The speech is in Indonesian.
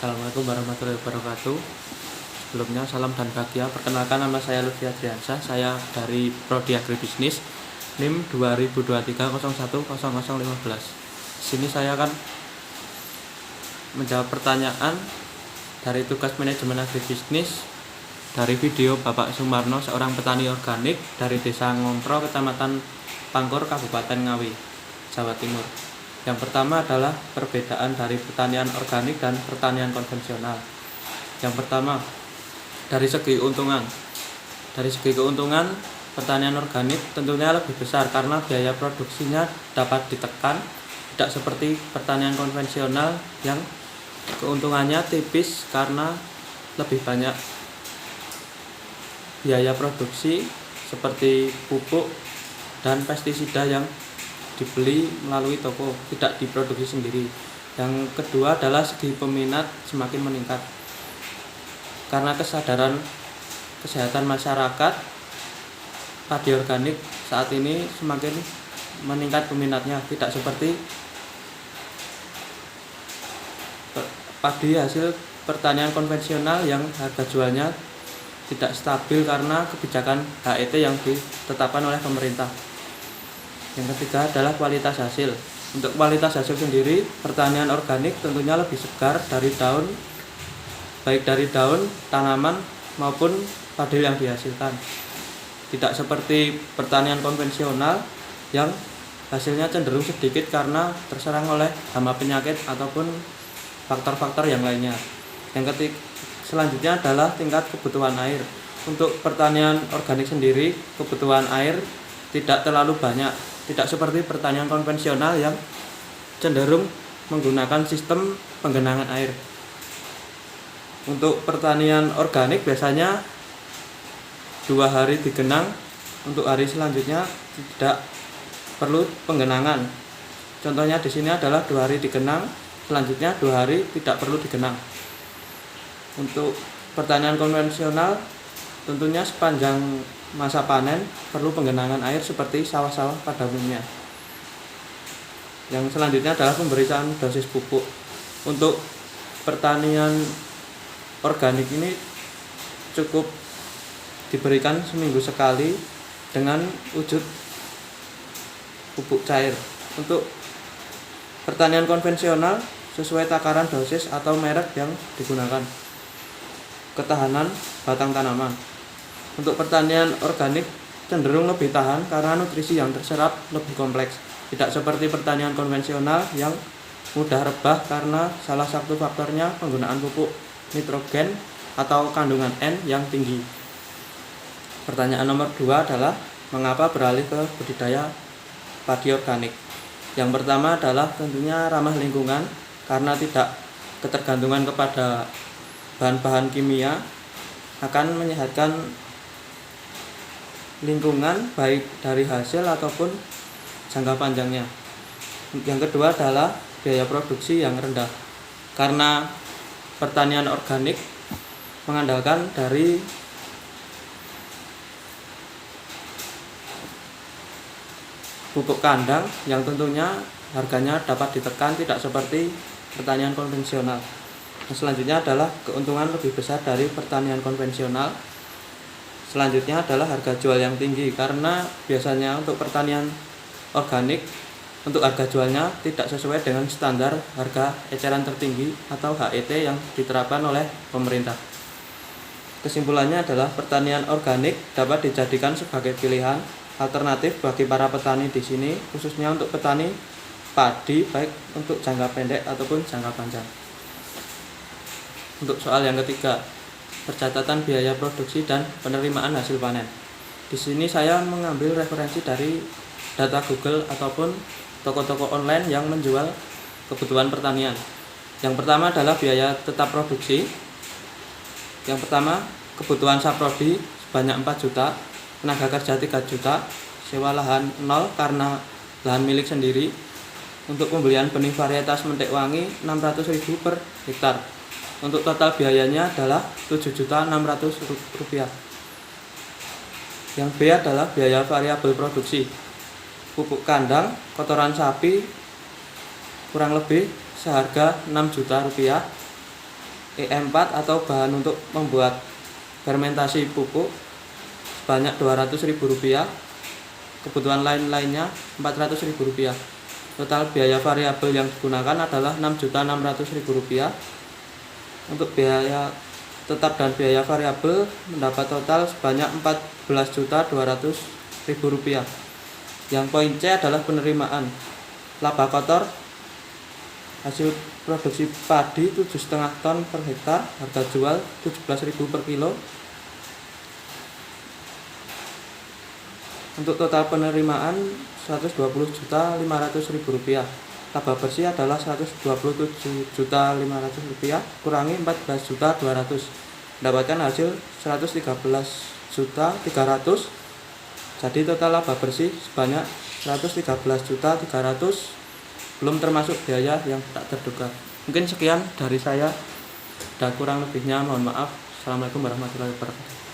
Assalamualaikum warahmatullahi wabarakatuh. Sebelumnya salam dan bahagia. Perkenalkan, nama saya Lutfi Adriansyah. Saya dari Prodi Agribisnis NIM 2023010015. Sini saya akan menjawab pertanyaan dari tugas manajemen agribisnis dari video Bapak Sumarno, seorang petani organik dari Desa Ngongkro, Kecamatan Pangkor, Kabupaten Ngawi, Jawa Timur. Yang pertama adalah perbedaan dari pertanian organik dan pertanian konvensional. Yang pertama, dari segi keuntungan. Dari segi keuntungan, pertanian organik tentunya lebih besar karena biaya produksinya dapat ditekan, tidak seperti pertanian konvensional yang keuntungannya tipis karena lebih banyak biaya produksi seperti pupuk dan pestisida yang dibeli melalui toko, tidak diproduksi sendiri. Yang kedua adalah segi peminat semakin meningkat karena kesadaran kesehatan masyarakat. Padi organik saat ini semakin meningkat peminatnya, tidak seperti padi hasil pertanian konvensional yang harga jualnya tidak stabil karena kebijakan HET yang ditetapkan oleh pemerintah. Yang ketiga adalah kualitas hasil. Untuk kualitas hasil sendiri, pertanian organik tentunya lebih segar dari daun, baik dari daun, tanaman maupun padil yang dihasilkan. Tidak seperti pertanian konvensional yang hasilnya cenderung sedikit karena terserang oleh hama penyakit ataupun faktor-faktor yang lainnya. Yang ketiga, selanjutnya adalah tingkat kebutuhan air. Untuk pertanian organik sendiri, kebutuhan air tidak terlalu banyak. Tidak seperti pertanian konvensional yang cenderung menggunakan sistem penggenangan air. Untuk pertanian organik biasanya 2 hari digenang, untuk hari selanjutnya tidak perlu penggenangan. Contohnya di sini adalah 2 hari digenang, selanjutnya 2 hari tidak perlu digenang. Untuk pertanian konvensional tentunya sepanjang masa panen perlu penggenangan air seperti sawah-sawah pada umumnya. Yang selanjutnya adalah pemberian dosis pupuk. Untuk pertanian organik ini cukup diberikan seminggu sekali dengan wujud pupuk cair. Untuk pertanian konvensional sesuai takaran dosis atau merek yang digunakan. Ketahanan batang tanaman. Untuk pertanian organik cenderung lebih tahan karena nutrisi yang terserap lebih kompleks. Tidak seperti pertanian konvensional yang mudah rebah karena salah satu faktornya penggunaan pupuk nitrogen atau kandungan N yang tinggi. Pertanyaan nomor 2 adalah mengapa beralih ke budidaya padi organik. Yang pertama adalah tentunya ramah lingkungan karena tidak ketergantungan kepada bahan-bahan kimia, akan menyehatkan lingkungan baik dari hasil ataupun jangka panjangnya. Yang kedua adalah biaya produksi yang rendah karena pertanian organik mengandalkan dari pupuk kandang yang tentunya harganya dapat ditekan, tidak seperti pertanian konvensional. Selanjutnya adalah keuntungan lebih besar dari pertanian konvensional. Selanjutnya adalah harga jual yang tinggi karena biasanya untuk pertanian organik untuk harga jualnya tidak sesuai dengan standar harga eceran tertinggi atau HET yang diterapkan oleh pemerintah. Kesimpulannya adalah pertanian organik dapat dijadikan sebagai pilihan alternatif bagi para petani di sini, khususnya untuk petani padi baik untuk jangka pendek ataupun jangka panjang. Untuk soal yang ketiga, percatatan biaya produksi dan penerimaan hasil panen. Di sini saya mengambil referensi dari data Google ataupun toko-toko online yang menjual kebutuhan pertanian. Yang pertama adalah biaya tetap produksi. Yang pertama, kebutuhan saprodi sebanyak 4 juta, tenaga kerja 3 juta, sewa lahan 0 karena lahan milik sendiri. Untuk pembelian benih varietas mentek wangi 600.000 per hektar. Untuk total biayanya adalah Rp7.600.000. Yang B adalah biaya variabel produksi. Pupuk kandang, kotoran sapi kurang lebih seharga Rp6 juta. E4 atau bahan untuk membuat fermentasi pupuk sebanyak Rp200.000. Kebutuhan lain-lainnya Rp400.000. Total biaya variabel yang digunakan adalah Rp6.600.000. Untuk biaya tetap dan biaya variabel mendapat total sebanyak Rp14.200.000. Yang poin C adalah penerimaan laba kotor hasil produksi padi 7,5 ton per hektar, harga jual Rp17.000 per kilo. Untuk total penerimaan Rp120.500.000. Laba bersih adalah Rp127.500.000 kurangi Rp14.200.000, mendapatkan hasil Rp113.300.000. Jadi total laba bersih sebanyak Rp113.300.000, belum termasuk biaya yang tak terduga. Mungkin sekian dari saya, dan kurang lebihnya mohon maaf. Assalamualaikum warahmatullahi wabarakatuh.